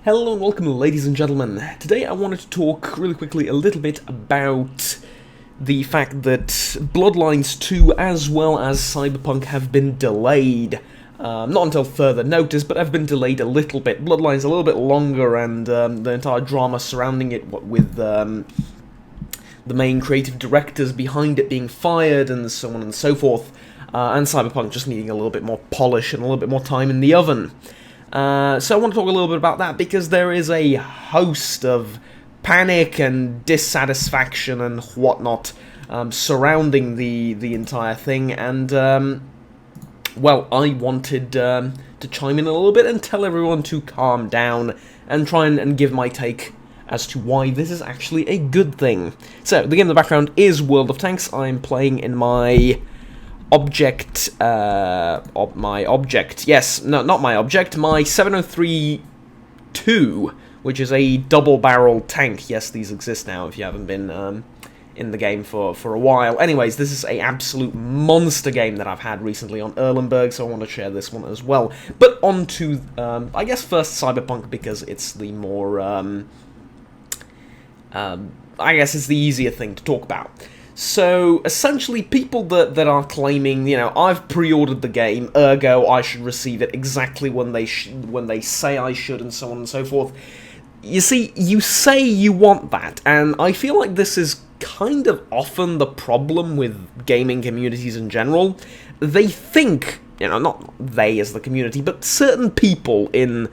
Hello and welcome, ladies and gentlemen. Today I wanted to talk really quickly a little bit about the fact that Bloodlines 2 as well as Cyberpunk have been delayed. Not until further notice, but have been delayed a little bit. Bloodlines a little bit longer, and the entire drama surrounding it, what with the main creative directors behind it being fired and so on and so forth, and Cyberpunk just needing a little bit more polish and a little bit more time in the oven. So I want to talk a little bit about that because there is a host of panic and dissatisfaction and whatnot surrounding the entire thing, and well, I wanted to chime in a little bit and tell everyone to calm down and try and give my take as to why this is actually a good thing. So, the game in the background is World of Tanks. I'm playing in my object, my 703-2, which is a double-barrel tank. Yes, these exist now if you haven't been in the game for a while. Anyways, this is a absolute monster game that I've had recently on Erlenberg, so I want to share this one as well. But on to, I guess first Cyberpunk, because it's the more, I guess it's the easier thing to talk about. So, essentially, people that are claiming, you know, I've pre-ordered the game, ergo I should receive it exactly when they say I should, and so on and so forth. You see, you say you want that, and I feel like this is kind of often the problem with gaming communities in general. They think, you know, not they as the community, but certain people in,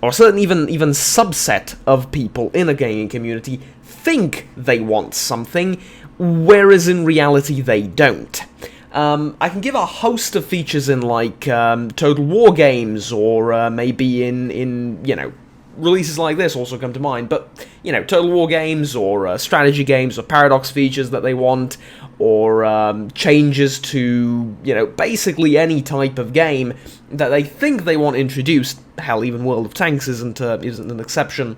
or certain even subset of people in a gaming community think they want something, whereas in reality they don't. I can give a host of features in, like, Total War games, or maybe in you know, releases like this also come to mind, but, you know, Total War games, or strategy games, or paradox features that they want, or changes to, you know, basically any type of game that they think they want introduced. Hell, even World of Tanks isn't an exception.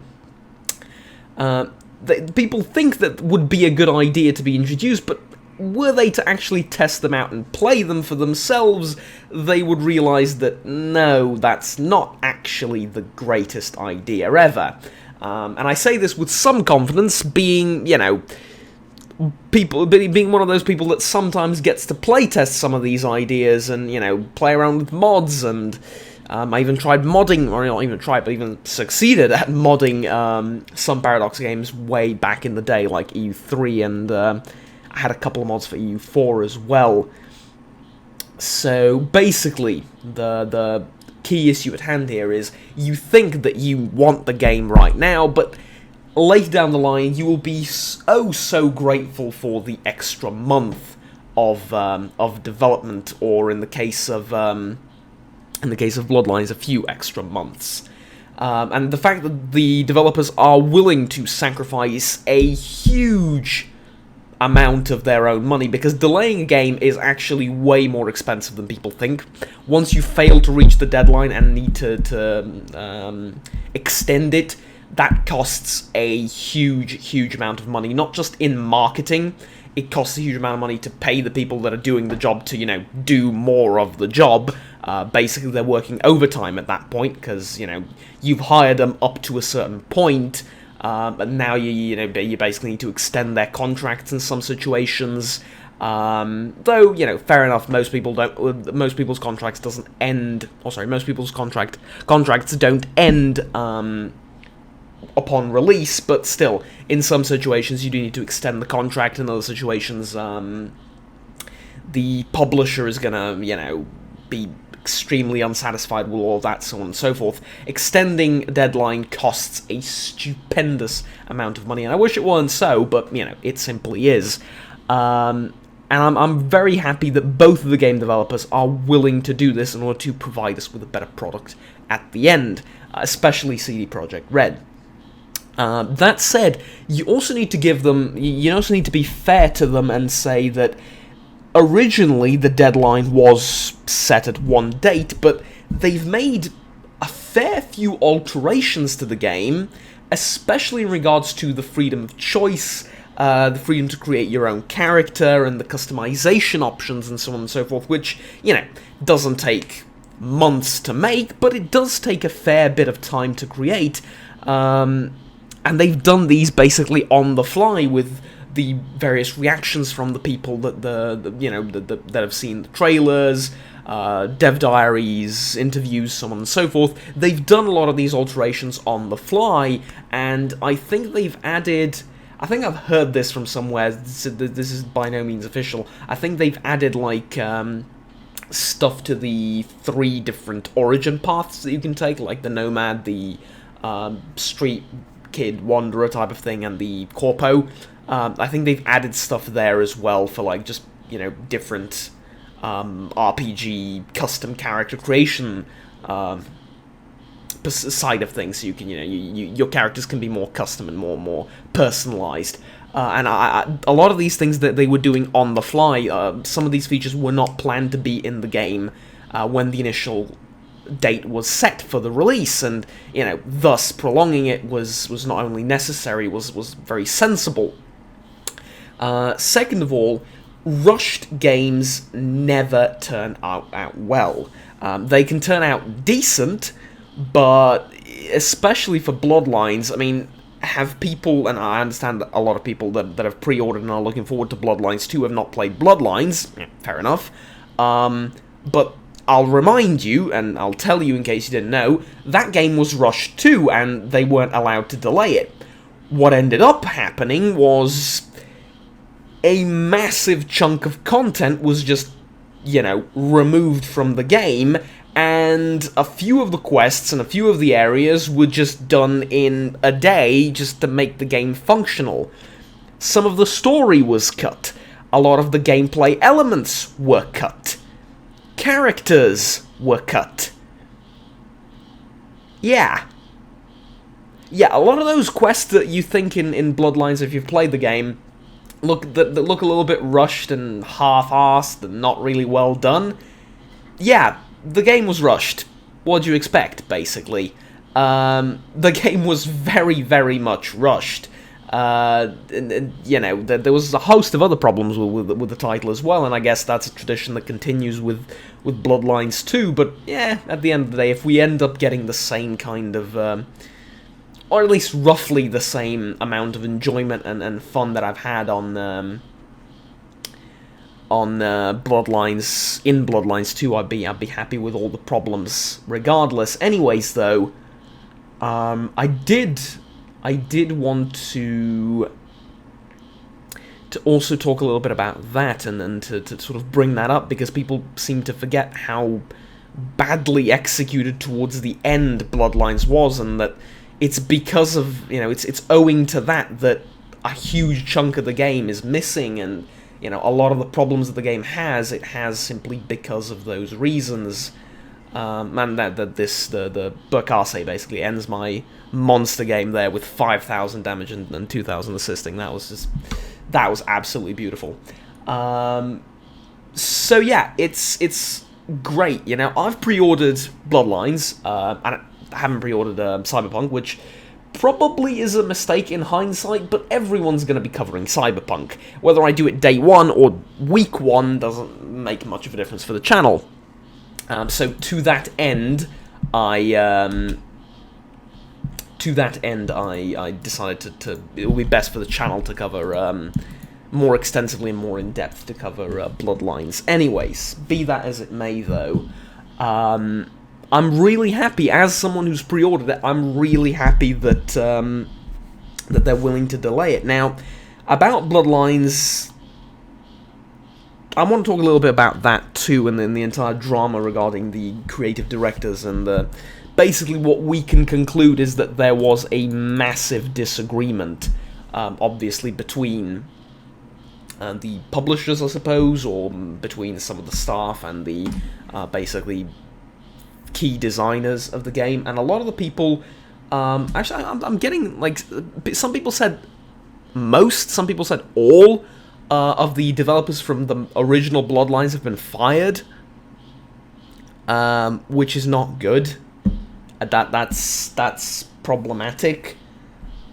People think that would be a good idea to be introduced, but were they to actually test them out and play them for themselves, they would realize that no, that's not actually the greatest idea ever. And I say this with some confidence, being, you know, being one of those people that sometimes gets to playtest some of these ideas and, you know, play around with mods, and I even tried modding, or not even tried, but even succeeded at modding some Paradox games way back in the day, like EU3, and I had a couple of mods for EU4 as well. So basically, the key issue at hand here is you think that you want the game right now, but later down the line you will be so grateful for the extra month of development, or in the case of Bloodlines, a few extra months. And the fact that the developers are willing to sacrifice a huge amount of their own money, because delaying a game is actually way more expensive than people think. Once you fail to reach the deadline and need to extend it, that costs a huge amount of money, not just in marketing. It costs a huge amount of money to pay the people that are doing the job to, you know, do more of the job. Basically, they're working overtime at that point, because, you know, you've hired them up to a certain point, and now you basically need to extend their contracts in some situations. Though, you know, fair enough, most people's contracts doesn't end, most people's contracts don't end upon release, but still, in some situations you do need to extend the contract. In other situations, the publisher is gonna, you know, be extremely unsatisfied with all of that, so on and so forth. Extending a deadline costs a stupendous amount of money, and I wish it weren't so, but, you know, it simply is. And I'm very happy that both of the game developers are willing to do this in order to provide us with a better product at the end, especially CD Projekt Red. That said, you also need to be fair to them and say that originally the deadline was set at one date, but they've made a fair few alterations to the game, especially in regards to the freedom of choice, the freedom to create your own character, and the customization options, and so on and so forth, which, you know, doesn't take months to make, but it does take a fair bit of time to create, and they've done these basically on the fly with the various reactions from the people that that have seen the trailers, dev diaries, interviews, so on and so forth. They've done a lot of these alterations on the fly, and I think they've added... I think I've heard this from somewhere, this is by no means official. I think they've added, like, stuff to the 3 different origin paths that you can take, like the Nomad, the Street Kid Wanderer type of thing, and the Corpo. I think they've added stuff there as well for, like, just, different RPG custom character creation side of things, so you can, your characters can be more custom and more personalized. And a lot of these things that they were doing on the fly, some of these features were not planned to be in the game when the initial date was set for the release, and, thus prolonging it was not only necessary, was very sensible. Second of all, rushed games never turn out well. They can turn out decent, but especially for Bloodlines, I mean, have people, and I understand that a lot of people that have pre-ordered and are looking forward to Bloodlines 2 have not played Bloodlines, yeah, fair enough, but I'll remind you, and I'll tell you in case you didn't know, that game was rushed too, and they weren't allowed to delay it. What ended up happening was a massive chunk of content was just, removed from the game, and a few of the quests and a few of the areas were just done in a day just to make the game functional. Some of the story was cut. A lot of the gameplay elements were cut. Characters were cut. Yeah, a lot of those quests that you think in Bloodlines, if you've played the game, that look a little bit rushed and half-assed and not really well done. Yeah, the game was rushed. What do you expect, basically? The game was very, very much rushed. There was a host of other problems with the title as well, and I guess that's a tradition that continues with Bloodlines 2, but yeah, at the end of the day, if we end up getting the same kind of... or at least roughly the same amount of enjoyment and fun that I've had on Bloodlines, in Bloodlines 2, I'd be happy with all the problems regardless. Anyways, though, I did want to also talk a little bit about that and to sort of bring that up, because people seem to forget how badly executed towards the end Bloodlines was, and that it's because of, it's owing to that a huge chunk of the game is missing, and, a lot of the problems that the game has, it has simply because of those reasons. And the Burkase basically ends my monster game there with 5,000 damage and 2,000 assisting. That was absolutely beautiful. So yeah, it's great. I've pre-ordered Bloodlines, and I haven't pre-ordered Cyberpunk, which probably is a mistake in hindsight, but everyone's going to be covering Cyberpunk. Whether I do it day 1 or week 1 doesn't make much of a difference for the channel. So to that end, I decided to it will be best for the channel to cover more extensively and more in depth to cover Bloodlines. Anyways, be that as it may, though, I'm really happy, as someone who's pre-ordered it, I'm really happy that that they're willing to delay it. Now, about Bloodlines, I want to talk a little bit about that too, and then the entire drama regarding the creative directors, and basically what we can conclude is that there was a massive disagreement, obviously, between the publishers, I suppose, or between some of the staff and the, basically, key designers of the game, and a lot of the people, actually, I'm getting, like, some people said most, some people said all of the developers from the original Bloodlines have been fired, which is not good. That's problematic.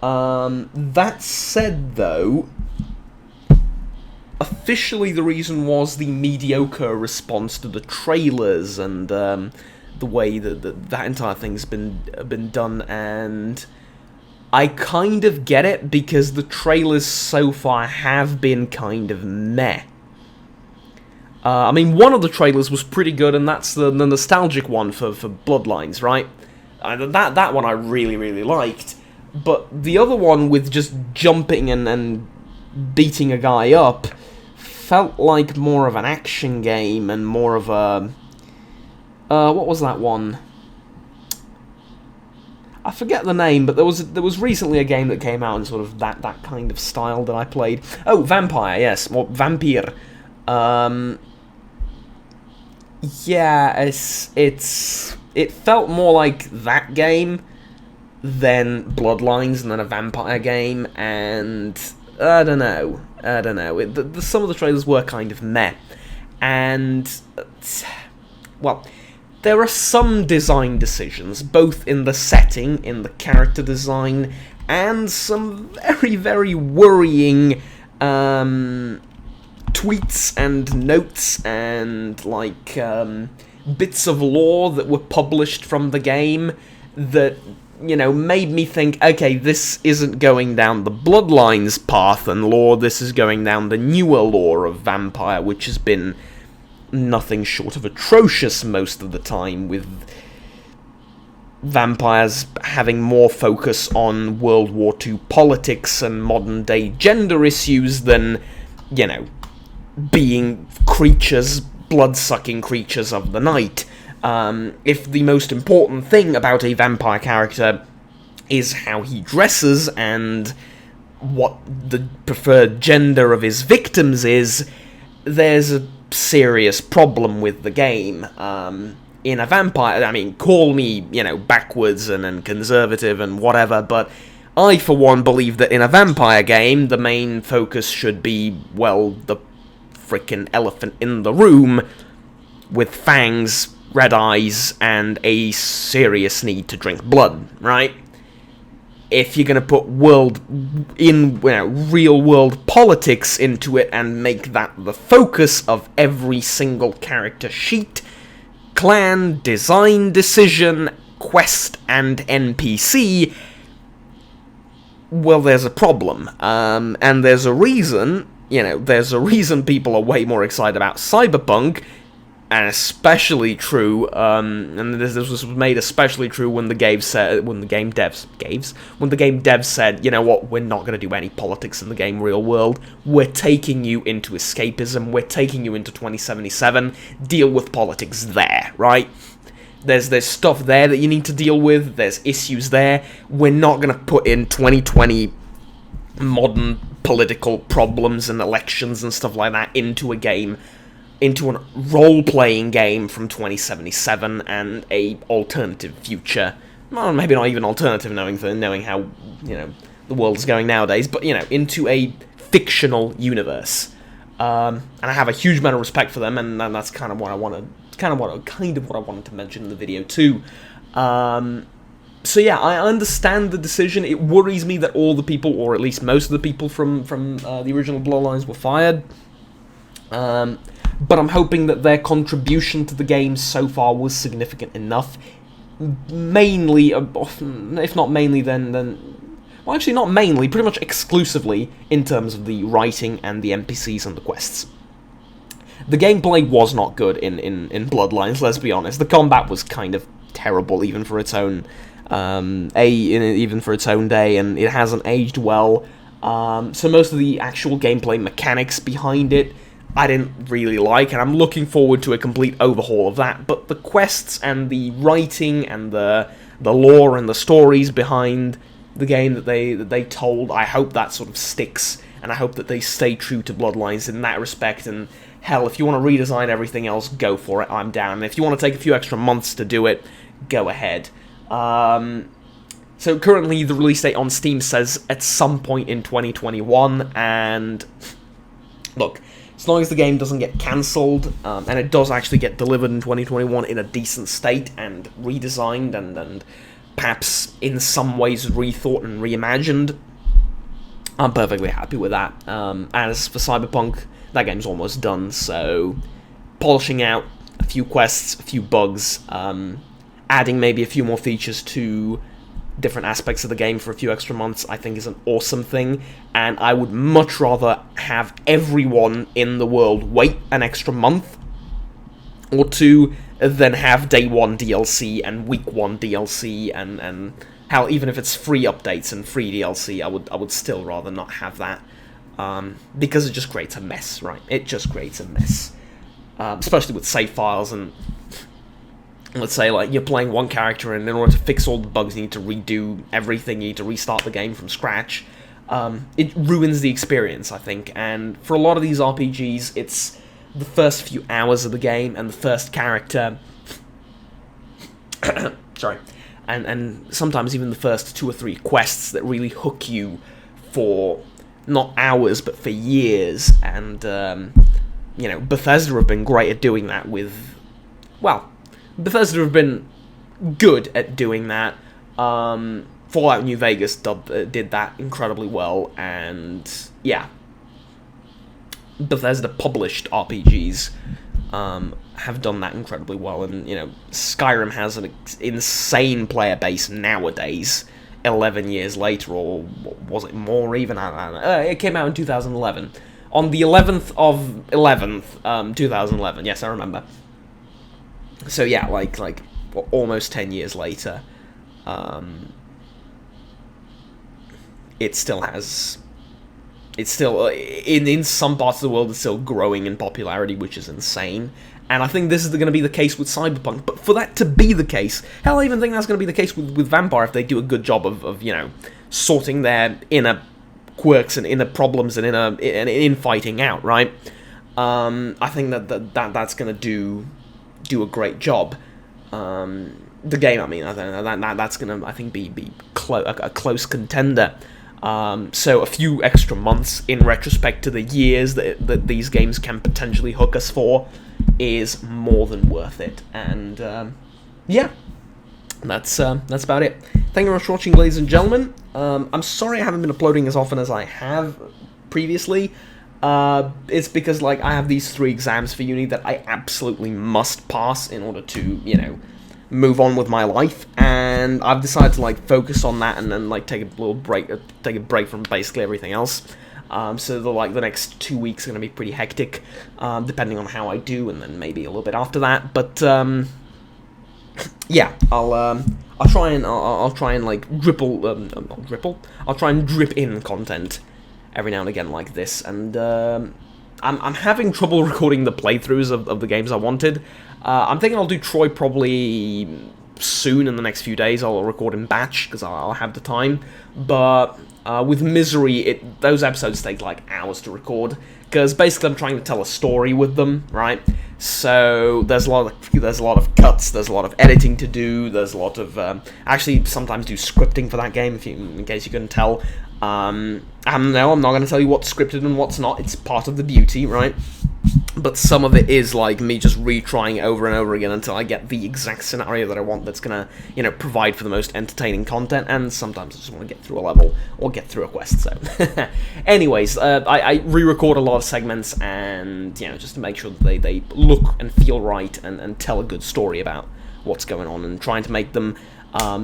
That said, though, officially the reason was the mediocre response to the trailers, and the way that entire thing's been done, and I kind of get it, because the trailers so far have been kind of meh. I mean, one of the trailers was pretty good, and that's the nostalgic one for Bloodlines, right? That one I really, really liked. But the other one with just jumping and beating a guy up felt like more of an action game and more of a... what was that one? I forget the name, but there was recently a game that came out in sort of that kind of style that I played. Oh, Vampire, yes, or Vampire. Yeah, it felt more like that game than Bloodlines and then a vampire game, and I don't know. Some of the trailers were kind of meh, and well, there are some design decisions, both in the setting, in the character design, and some very, very worrying tweets and notes and, like, bits of lore that were published from the game that, you know, made me think, okay, this isn't going down the Bloodlines path and lore, this is going down the newer lore of Vampire, which has been nothing short of atrocious most of the time, with vampires having more focus on World War II politics and modern-day gender issues than, you know, being creatures, blood-sucking creatures of the night. If the most important thing about a vampire character is how he dresses and what the preferred gender of his victims is, there's a serious problem with the game. In a vampire, I mean, call me, you know, backwards and conservative and whatever, but I, for one, believe that in a vampire game, the main focus should be, well, the frickin' elephant in the room, with fangs, red eyes, and a serious need to drink blood, right? If you're gonna put real-world politics into it and make that the focus of every single character sheet, clan, design decision, quest, and NPC, well, there's a problem. And there's a reason, you know, people are way more excited about Cyberpunk, and especially true, and this was made especially true when the game devs said, you know what, we're not going to do any politics in the game real world, we're taking you into escapism, we're taking you into 2077, deal with politics there, right? There's stuff there that you need to deal with, there's issues there, we're not going to put in 2020 modern political problems and elections and stuff like that into a game, into a role-playing game from 2077 and a alternative future. Well, maybe not even alternative, knowing how, you know, the world's going nowadays, but, you know, into a fictional universe. And I have a huge amount of respect for them, and that's kind of what I wanted to mention in the video too. So yeah, I understand the decision. It worries me that all the people, or at least most of the people from the original Bloodlines, were fired. But I'm hoping that their contribution to the game so far was significant enough. Mainly, if not mainly, then well, actually not mainly, pretty much exclusively in terms of the writing and the NPCs and the quests. The gameplay was not good in Bloodlines, let's be honest. The combat was kind of terrible, even for its own even for its own day, and it hasn't aged well. So most of the actual gameplay mechanics behind it I didn't really like, and I'm looking forward to a complete overhaul of that. But the quests and the writing and the lore and the stories behind the game that they told, I hope that sort of sticks, and I hope that they stay true to Bloodlines in that respect. And hell, if you want to redesign everything else, go for it, I'm down. And if you want to take a few extra months to do it, go ahead. So currently the release date on Steam says at some point in 2021, and look, as long as the game doesn't get cancelled, and it does actually get delivered in 2021 in a decent state and redesigned and perhaps in some ways rethought and reimagined, I'm perfectly happy with that. As for Cyberpunk, that game's almost done, so polishing out a few quests, a few bugs, adding maybe a few more features to different aspects of the game for a few extra months, I think is an awesome thing, and I would much rather have everyone in the world wait an extra month or two than have day one DLC and week one DLC and hell, even if it's free updates and free DLC, I would still rather not have that, because it just creates a mess, right? It just creates a mess, especially with save files. And let's say, like, you're playing one character, and in order to fix all the bugs, you need to redo everything, you need to restart the game from scratch. It ruins the experience, I think, and for a lot of these RPGs, it's the first few hours of the game, and the first character... sorry. And sometimes even the first 2 or 3 quests that really hook you for not hours, but for years, and, you know, Bethesda have been great at doing that with... well... Bethesda have been good at doing that. Fallout New Vegas did that incredibly well, and yeah, Bethesda published RPGs have done that incredibly well, and you know, Skyrim has an insane player base nowadays. 11 years later, or was it more even? I don't know. It came out in 2011, on the 11th of 11th, 2011. Yes, I remember. So yeah, like almost 10 years later, it still has, it's still, in some parts of the world, it's still growing in popularity, which is insane. And I think this is going to be the case with Cyberpunk, but for that to be the case, hell, I even think that's going to be the case with Vampire if they do a good job of you know, sorting their inner quirks and inner problems and infighting out, right? I think that's going to do a great job. The game, I mean, I don't know, that's gonna, I think, be a close contender. So a few extra months, in retrospect to the years that these games can potentially hook us for, is more than worth it. And yeah, that's about it. Thank you very much for watching, ladies and gentlemen. I'm sorry I haven't been uploading as often as I have previously. It's because, like, I have these 3 exams for uni that I absolutely must pass in order to, you know, move on with my life, and I've decided to, like, focus on that and then, like, take a little break, from basically everything else. So the next 2 weeks are going to be pretty hectic, depending on how I do, and then maybe a little bit after that, but, yeah, I'll try and, like, I'll try and drip in content every now and again like this, and I'm having trouble recording the playthroughs of the games I wanted. I'm thinking I'll do Troy probably soon, in the next few days. I'll record in batch, because I'll have the time, but with Misery, those episodes take like hours to record, because basically I'm trying to tell a story with them, right? So there's a lot of cuts, there's a lot of editing to do, there's a lot of actually sometimes do scripting for that game, in case you couldn't tell. No, I'm not going to tell you what's scripted and what's not. It's part of the beauty, right? But some of it is like me just retrying over and over again until I get the exact scenario that I want, that's going to, you know, provide for the most entertaining content, and sometimes I just want to get through a level or get through a quest, so. Anyways, I re-record a lot of segments, and, you know, just to make sure that they look and feel right, and tell a good story about what's going on, and trying to make them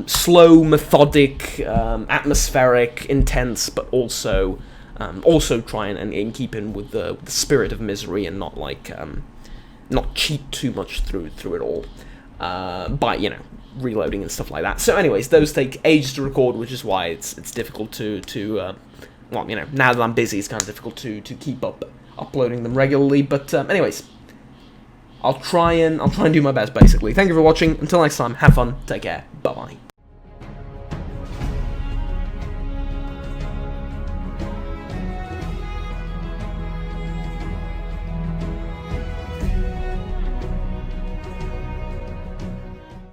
slow, methodic, atmospheric, intense, but also try and keep in with the spirit of Misery, and not like not cheat too much through it all by, you know, reloading and stuff like that. So anyways, those take ages to record, which is why it's difficult to well, you know, now that I'm busy, it's kind of difficult to keep up uploading them regularly. But anyways, I'll try and do my best, basically. Thank you for watching. Until next time, have fun, take care, bye-bye.